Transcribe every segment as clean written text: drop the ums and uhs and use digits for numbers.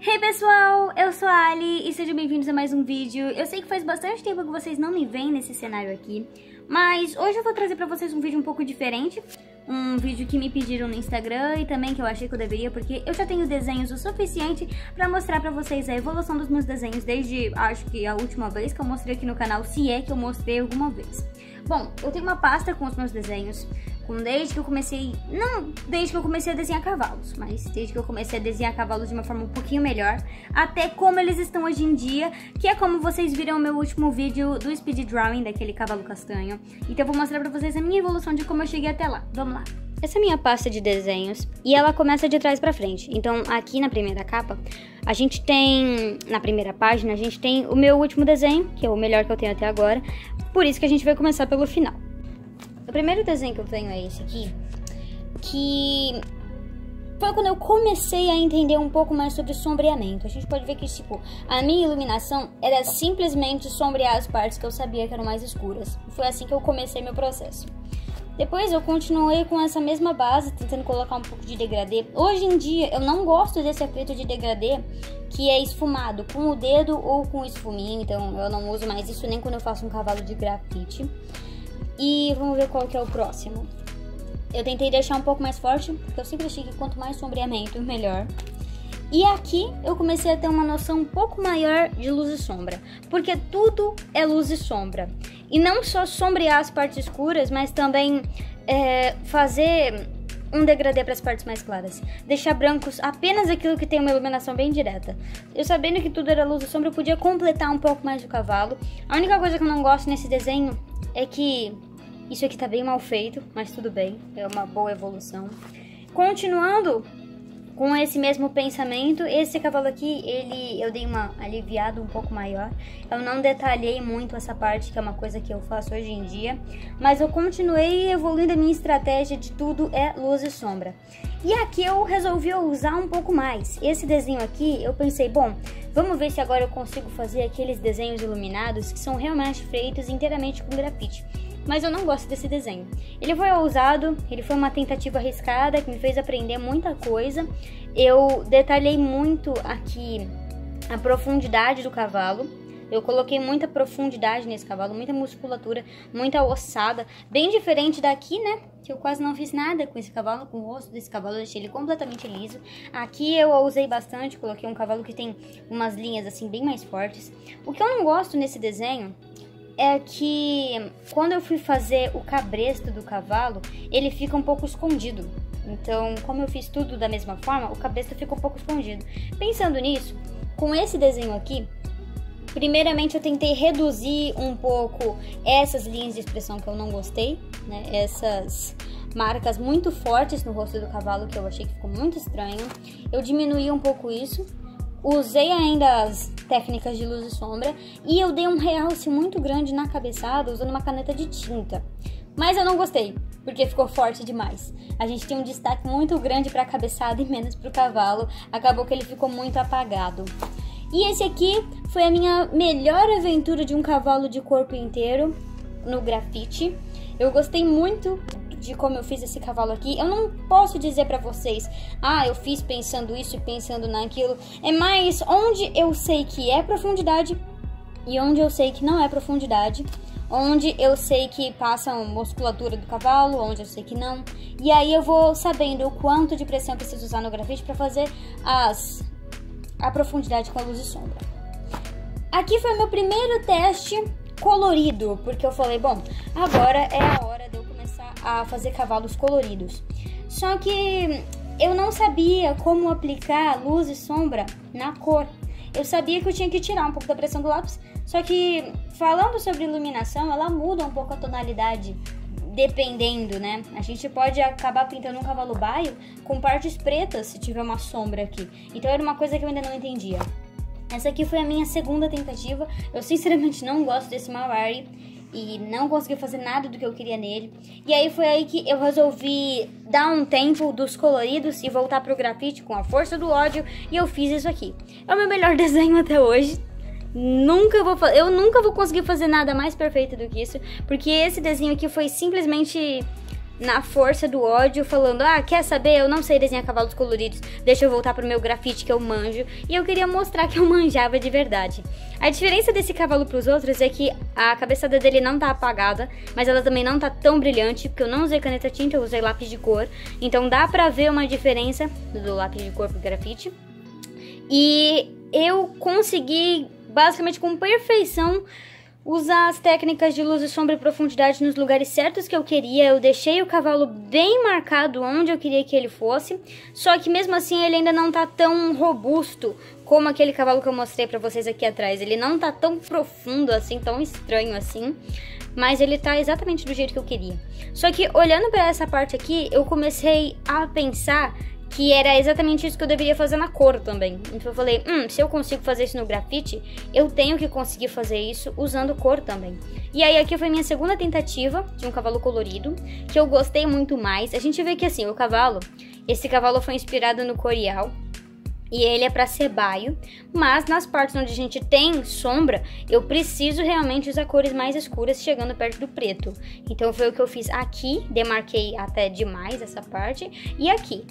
Hey pessoal, eu sou a Ali e sejam bem-vindos a mais um vídeo. Eu sei que faz bastante tempo que vocês não me veem nesse cenário aqui, mas hoje eu vou trazer pra vocês um vídeo um pouco diferente. Um vídeo que me pediram no Instagram e também que eu achei que eu deveria, porque eu já tenho desenhos o suficiente pra mostrar pra vocês a evolução dos meus desenhos desde, acho que a última vez que eu mostrei aqui no canal, se é que eu mostrei alguma vez. Bom, eu tenho uma pasta com os meus desenhos, desde que eu comecei, não desde que eu comecei a desenhar cavalos, mas desde que eu comecei a desenhar cavalos de uma forma um pouquinho melhor, até como eles estão hoje em dia, que é como vocês viram no meu último vídeo do speed drawing daquele cavalo castanho. Então eu vou mostrar pra vocês a minha evolução de como eu cheguei até lá. Vamos lá. Essa é a minha pasta de desenhos e ela começa de trás pra frente. Então aqui na primeira capa, a gente tem, na primeira página, a gente tem o meu último desenho, que é o melhor que eu tenho até agora, por isso que a gente vai começar pelo final. O primeiro desenho que eu tenho é esse aqui, que foi quando eu comecei a entender um pouco mais sobre sombreamento. A gente pode ver que, tipo, a minha iluminação era simplesmente sombrear as partes que eu sabia que eram mais escuras. Foi assim que eu comecei meu processo. Depois eu continuei com essa mesma base, tentando colocar um pouco de degradê. Hoje em dia eu não gosto desse efeito de degradê que é esfumado com o dedo ou com esfuminho, então eu não uso mais isso nem quando eu faço um cavalo de grafite. E vamos ver qual que é o próximo. Eu tentei deixar um pouco mais forte, porque eu sempre achei que quanto mais sombreamento, melhor. E aqui eu comecei a ter uma noção um pouco maior de luz e sombra, porque tudo é luz e sombra. E não só sombrear as partes escuras, mas também fazer um degradê para as partes mais claras. Deixar brancos apenas aquilo que tem uma iluminação bem direta. Eu sabendo que tudo era luz e sombra, eu podia completar um pouco mais o cavalo. A única coisa que eu não gosto nesse desenho é que isso aqui tá bem mal feito, mas tudo bem, é uma boa evolução. Continuando com esse mesmo pensamento, esse cavalo aqui, eu dei uma aliviada um pouco maior. Eu não detalhei muito essa parte, que é uma coisa que eu faço hoje em dia, mas eu continuei evoluindo a minha estratégia de tudo é luz e sombra. E aqui eu resolvi usar um pouco mais. Esse desenho aqui, eu pensei, bom, vamos ver se agora eu consigo fazer aqueles desenhos iluminados que são realmente feitos inteiramente com grafite. Mas eu não gosto desse desenho. Ele foi ousado, ele foi uma tentativa arriscada que me fez aprender muita coisa. Eu detalhei muito aqui a profundidade do cavalo. Eu coloquei muita profundidade nesse cavalo, muita musculatura, muita ossada. Bem diferente daqui, né? Que eu quase não fiz nada com esse cavalo, com o rosto desse cavalo. Eu deixei ele completamente liso. Aqui eu usei bastante, coloquei um cavalo que tem umas linhas assim bem mais fortes. O que eu não gosto nesse desenho é que quando eu fui fazer o cabresto do cavalo, ele fica um pouco escondido. Então, como eu fiz tudo da mesma forma, o cabresto fica um pouco escondido. Pensando nisso, com esse desenho aqui, primeiramente eu tentei reduzir um pouco essas linhas de expressão que eu não gostei, né? Essas marcas muito fortes no rosto do cavalo que eu achei que ficou muito estranho. Eu diminuí um pouco isso. Usei ainda as técnicas de luz e sombra e eu dei um realce muito grande na cabeçada usando uma caneta de tinta. Mas eu não gostei, porque ficou forte demais. A gente tem um destaque muito grande para a cabeçada e menos para o cavalo. Acabou que ele ficou muito apagado. E esse aqui foi a minha melhor aventura de um cavalo de corpo inteiro no grafite. Eu gostei muito de como eu fiz esse cavalo aqui. Eu não posso dizer pra vocês, eu fiz pensando isso e pensando naquilo. É mais onde eu sei que é profundidade e onde eu sei que não é profundidade. Onde eu sei que passa a musculatura do cavalo, onde eu sei que não. E aí eu vou sabendo o quanto de pressão eu preciso usar no grafite pra fazer a profundidade com a luz e sombra. Aqui foi meu primeiro teste colorido, porque eu falei, bom, agora é a hora de eu começar a fazer cavalos coloridos. Só que eu não sabia como aplicar luz e sombra na cor. Eu sabia que eu tinha que tirar um pouco da pressão do lápis, só que falando sobre iluminação, ela muda um pouco a tonalidade, dependendo, né? A gente pode acabar pintando um cavalo baio com partes pretas se tiver uma sombra aqui. Então era uma coisa que eu ainda não entendia. Essa aqui foi a minha segunda tentativa. Eu sinceramente não gosto desse Mawari e não consegui fazer nada do que eu queria nele. E aí foi aí que eu resolvi dar um tempo dos coloridos e voltar pro grafite com a força do ódio. E eu fiz isso aqui. É o meu melhor desenho até hoje. Eu nunca vou conseguir fazer nada mais perfeito do que isso, porque esse desenho aqui foi simplesmente na força do ódio, falando, ah, quer saber, eu não sei desenhar cavalos coloridos, deixa eu voltar pro meu grafite que eu manjo. E eu queria mostrar que eu manjava de verdade. A diferença desse cavalo pros outros é que a cabeçada dele não tá apagada, mas ela também não tá tão brilhante, porque eu não usei caneta tinta, eu usei lápis de cor. Então dá pra ver uma diferença do lápis de cor pro grafite. E eu consegui, basicamente com perfeição, usar as técnicas de luz e sombra e profundidade nos lugares certos que eu queria. Eu deixei o cavalo bem marcado onde eu queria que ele fosse. Só que mesmo assim ele ainda não tá tão robusto como aquele cavalo que eu mostrei pra vocês aqui atrás. Ele não tá tão profundo assim, tão estranho assim. Mas ele tá exatamente do jeito que eu queria. Só que olhando pra essa parte aqui, eu comecei a pensar que era exatamente isso que eu deveria fazer na cor também. Então eu falei, se eu consigo fazer isso no grafite, eu tenho que conseguir fazer isso usando cor também. E aí aqui foi minha segunda tentativa de um cavalo colorido, que eu gostei muito mais. A gente vê que assim, esse cavalo foi inspirado no Corial, e ele é pra ser baio, mas nas partes onde a gente tem sombra, eu preciso realmente usar cores mais escuras chegando perto do preto. Então foi o que eu fiz aqui, demarquei até demais essa parte, e aqui.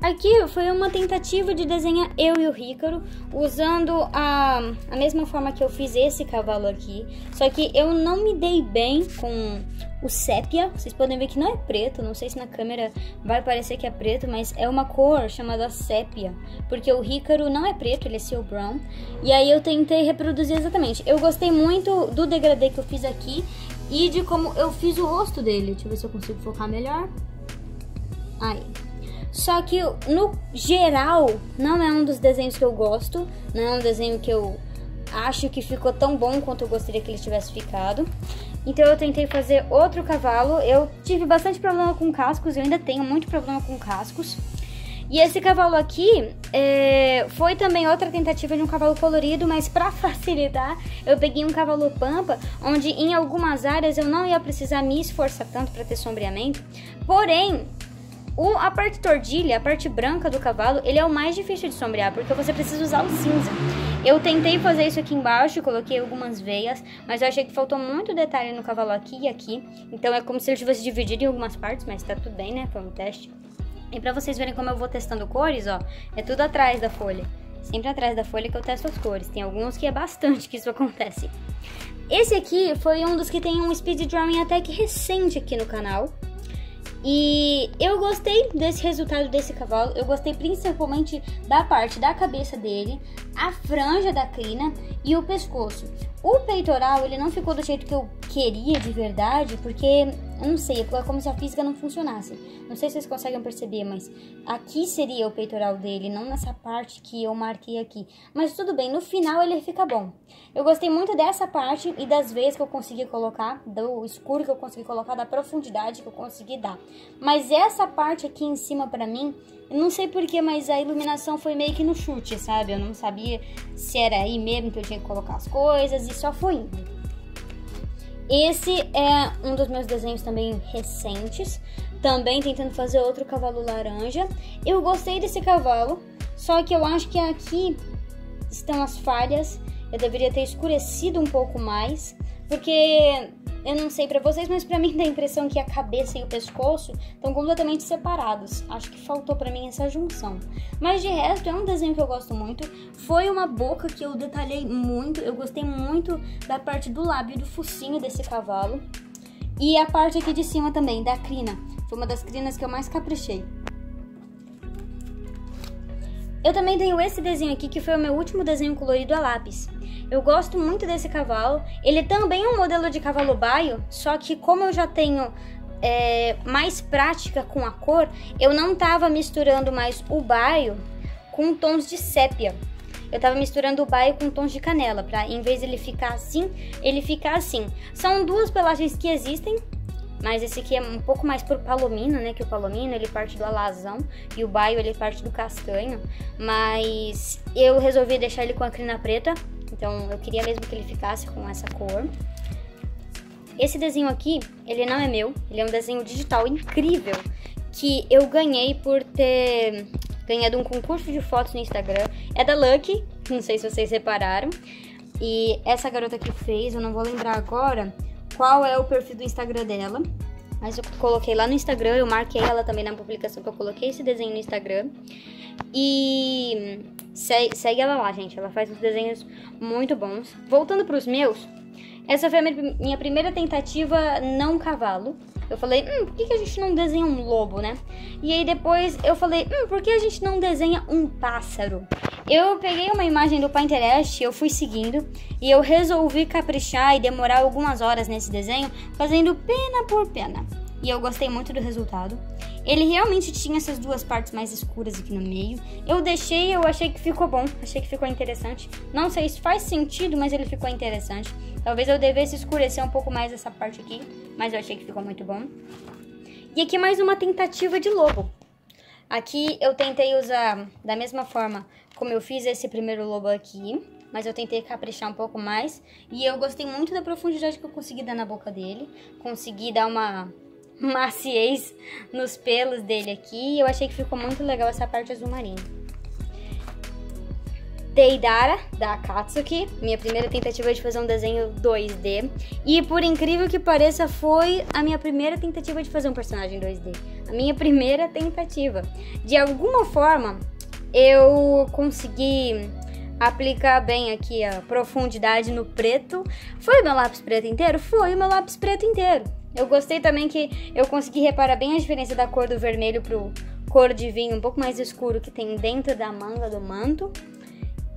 Aqui foi uma tentativa de desenhar eu e o Hícaro, usando a mesma forma que eu fiz esse cavalo aqui. Só que eu não me dei bem com o sépia. Vocês podem ver que não é preto, não sei se na câmera vai parecer que é preto, mas é uma cor chamada sépia. Porque o Hícaro não é preto, ele é seal brown. E aí eu tentei reproduzir exatamente. Eu gostei muito do degradê que eu fiz aqui e de como eu fiz o rosto dele. Deixa eu ver se eu consigo focar melhor. Aí. Só que, no geral, não é um dos desenhos que eu gosto. Não é um desenho que eu acho que ficou tão bom quanto eu gostaria que ele tivesse ficado. Então eu tentei fazer outro cavalo. Eu tive bastante problema com cascos, eu ainda tenho muito problema com cascos. E esse cavalo aqui foi também outra tentativa de um cavalo colorido, mas para facilitar, eu peguei um cavalo pampa, onde em algumas áreas eu não ia precisar me esforçar tanto para ter sombreamento. Porém, a parte tordilha, a parte branca do cavalo, ele é o mais difícil de sombrear, porque você precisa usar o cinza. Eu tentei fazer isso aqui embaixo, coloquei algumas veias, mas eu achei que faltou muito detalhe no cavalo aqui e aqui. Então é como se ele tivesse dividido em algumas partes, mas tá tudo bem, né? Foi um teste. E pra vocês verem como eu vou testando cores, ó, é tudo atrás da folha. Sempre atrás da folha que eu testo as cores. Tem alguns que é bastante que isso acontece. Esse aqui foi um dos que tem um speed drawing até que recente aqui no canal. E eu gostei desse resultado desse cavalo. Eu gostei principalmente da parte da cabeça dele, a franja da crina e o pescoço. O peitoral, ele não ficou do jeito que eu queria de verdade, porque, eu não sei, é como se a física não funcionasse. Não sei se vocês conseguem perceber, mas aqui seria o peitoral dele, não nessa parte que eu marquei aqui. Mas tudo bem, no final ele fica bom. Eu gostei muito dessa parte e das veias que eu consegui colocar, do escuro que eu consegui colocar, da profundidade que eu consegui dar. Mas essa parte aqui em cima, pra mim, eu não sei porquê, mas a iluminação foi meio que no chute, sabe? Eu não sabia se era aí mesmo que eu tinha que colocar as coisas e só foi indo. Esse é um dos meus desenhos também recentes, também tentando fazer outro cavalo laranja. Eu gostei desse cavalo, só que eu acho que aqui estão as falhas. Eu deveria ter escurecido um pouco mais, porque eu não sei pra vocês, mas pra mim dá a impressão que a cabeça e o pescoço estão completamente separados. Acho que faltou pra mim essa junção. Mas de resto, é um desenho que eu gosto muito. Foi uma boca que eu detalhei muito. Eu gostei muito da parte do lábio e do focinho desse cavalo. E a parte aqui de cima também, da crina. Foi uma das crinas que eu mais caprichei. Eu também tenho esse desenho aqui, que foi o meu último desenho colorido a lápis. Eu gosto muito desse cavalo. Ele também é um modelo de cavalo baio, só que como eu já tenho mais prática com a cor, eu não tava misturando mais o baio com tons de sépia. Eu tava misturando o baio com tons de canela, pra em vez de ele ficar assim, ele ficar assim. São duas pelagens que existem, mas esse aqui é um pouco mais pro palomino, né? Que o palomino, ele parte do alazão e o baio, ele parte do castanho. Mas eu resolvi deixar ele com a crina preta, então eu queria mesmo que ele ficasse com essa cor. Esse desenho aqui, ele não é meu, ele é um desenho digital incrível que eu ganhei por ter ganhado um concurso de fotos no Instagram. É da Lucky, não sei se vocês repararam. E essa garota que fez, eu não vou lembrar agora qual é o perfil do Instagram dela. Mas eu coloquei lá no Instagram, eu marquei ela também na publicação que eu coloquei esse desenho no Instagram. E segue ela lá, gente. Ela faz uns desenhos muito bons. Voltando pros meus, essa foi a minha primeira tentativa não cavalo. Eu falei, por que a gente não desenha um lobo, né? E aí depois eu falei, por que a gente não desenha um pássaro? Eu peguei uma imagem do Pinterest, eu fui seguindo e eu resolvi caprichar e demorar algumas horas nesse desenho, fazendo pena por pena. E eu gostei muito do resultado. Ele realmente tinha essas duas partes mais escuras aqui no meio. Eu achei que ficou bom, achei que ficou interessante. Não sei se faz sentido, mas ele ficou interessante. Talvez eu devesse escurecer um pouco mais essa parte aqui, mas eu achei que ficou muito bom. E aqui mais uma tentativa de lobo. Aqui eu tentei usar da mesma forma como eu fiz esse primeiro lobo aqui, mas eu tentei caprichar um pouco mais. E eu gostei muito da profundidade que eu consegui dar na boca dele. Consegui dar uma maciez nos pelos dele aqui. E eu achei que ficou muito legal essa parte azul marinho. Deidara, da Akatsuki, minha primeira tentativa de fazer um desenho 2D. E por incrível que pareça, foi a minha primeira tentativa de fazer um personagem 2D. A minha primeira tentativa. De alguma forma, eu consegui aplicar bem aqui a profundidade no preto. Foi o meu lápis preto inteiro? Foi o meu lápis preto inteiro. Eu gostei também que eu consegui reparar bem a diferença da cor do vermelho pro cor de vinho um pouco mais escuro que tem dentro da manga do manto.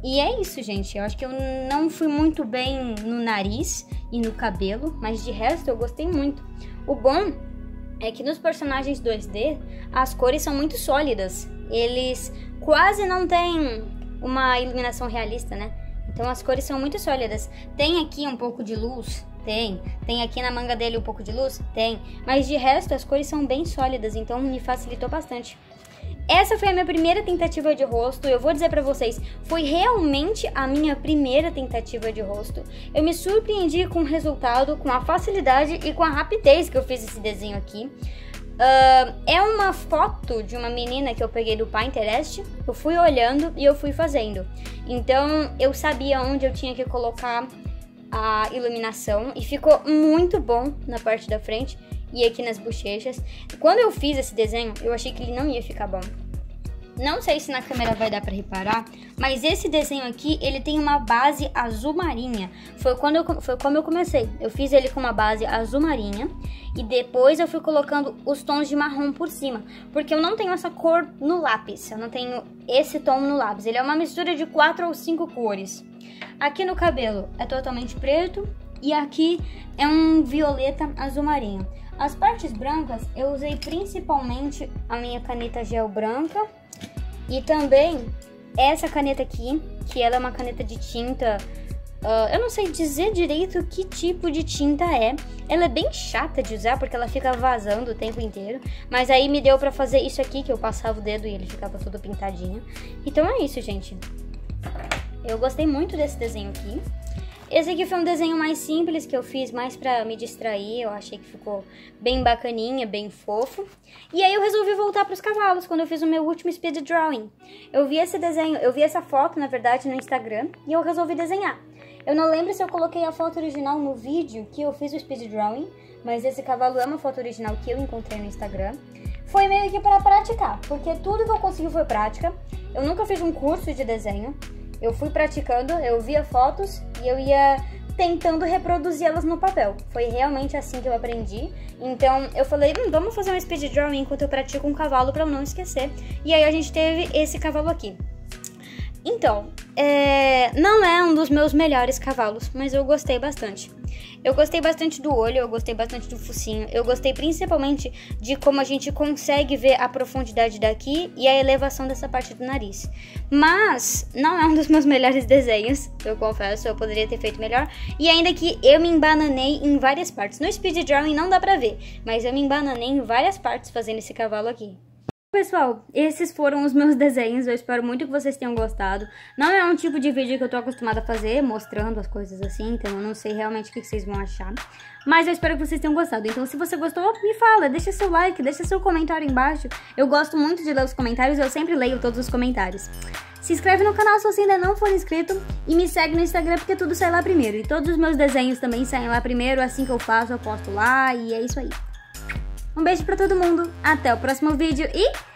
E é isso, gente. Eu acho que eu não fui muito bem no nariz e no cabelo, mas de resto eu gostei muito. O bom é que nos personagens 2D, as cores são muito sólidas. Eles quase não têm uma iluminação realista, né? Então as cores são muito sólidas. Tem aqui um pouco de luz? Tem. Tem aqui na manga dele um pouco de luz? Tem. Mas de resto as cores são bem sólidas, então me facilitou bastante. Essa foi a minha primeira tentativa de rosto. Eu vou dizer pra vocês, foi realmente a minha primeira tentativa de rosto. Eu me surpreendi com o resultado, com a facilidade e com a rapidez que eu fiz esse desenho aqui. É uma foto de uma menina que eu peguei do Pinterest. Eu fui olhando e eu fui fazendo. Então eu sabia onde eu tinha que colocar a iluminação e ficou muito bom na parte da frente e aqui nas bochechas. Quando eu fiz esse desenho, eu achei que ele não ia ficar bom. Não sei se na câmera vai dar pra reparar, mas esse desenho aqui, ele tem uma base azul marinha. Foi como eu comecei. Eu fiz ele com uma base azul marinha e depois eu fui colocando os tons de marrom por cima, porque eu não tenho essa cor no lápis, eu não tenho esse tom no lápis. Ele é uma mistura de 4 ou 5 cores. Aqui no cabelo é totalmente preto e aqui é um violeta azul marinho. As partes brancas eu usei principalmente a minha caneta gel branca e também essa caneta aqui, que ela é uma caneta de tinta, eu não sei dizer direito que tipo de tinta é. Ela é bem chata de usar porque ela fica vazando o tempo inteiro, mas aí me deu pra fazer isso aqui, que eu passava o dedo e ele ficava todo pintadinho. Então é isso, gente. Eu gostei muito desse desenho aqui. Esse aqui foi um desenho mais simples que eu fiz mais pra me distrair. Eu achei que ficou bem bacaninha, bem fofo. E aí eu resolvi voltar pros cavalos quando eu fiz o meu último speed drawing. Eu vi esse desenho, eu vi essa foto, na verdade, no Instagram e eu resolvi desenhar. Eu não lembro se eu coloquei a foto original no vídeo que eu fiz o speed drawing, mas esse cavalo é uma foto original que eu encontrei no Instagram. Foi meio que para praticar, porque tudo que eu consegui foi prática. Eu nunca fiz um curso de desenho. Eu fui praticando, eu via fotos e eu ia tentando reproduzi-las no papel. Foi realmente assim que eu aprendi. Então eu falei, vamos fazer um speed drawing enquanto eu pratico um cavalo para eu não esquecer. E aí a gente teve esse cavalo aqui. Então, não é um dos meus melhores cavalos, mas eu gostei bastante. Eu gostei bastante do olho, eu gostei bastante do focinho, eu gostei principalmente de como a gente consegue ver a profundidade daqui e a elevação dessa parte do nariz. Mas não é um dos meus melhores desenhos, eu confesso, eu poderia ter feito melhor. E ainda que eu me embananei em várias partes. No speed drawing não dá pra ver, mas eu me embananei em várias partes fazendo esse cavalo aqui. Pessoal, esses foram os meus desenhos, eu espero muito que vocês tenham gostado. Não é um tipo de vídeo que eu tô acostumada a fazer, mostrando as coisas assim, então eu não sei realmente o que vocês vão achar. Mas eu espero que vocês tenham gostado, então se você gostou, me fala, deixa seu like, deixa seu comentário embaixo. Eu gosto muito de ler os comentários, eu sempre leio todos os comentários. Se inscreve no canal se você ainda não for inscrito e me segue no Instagram porque tudo sai lá primeiro. E todos os meus desenhos também saem lá primeiro, assim que eu faço eu posto lá e é isso aí. Um beijo pra todo mundo, até o próximo vídeo e...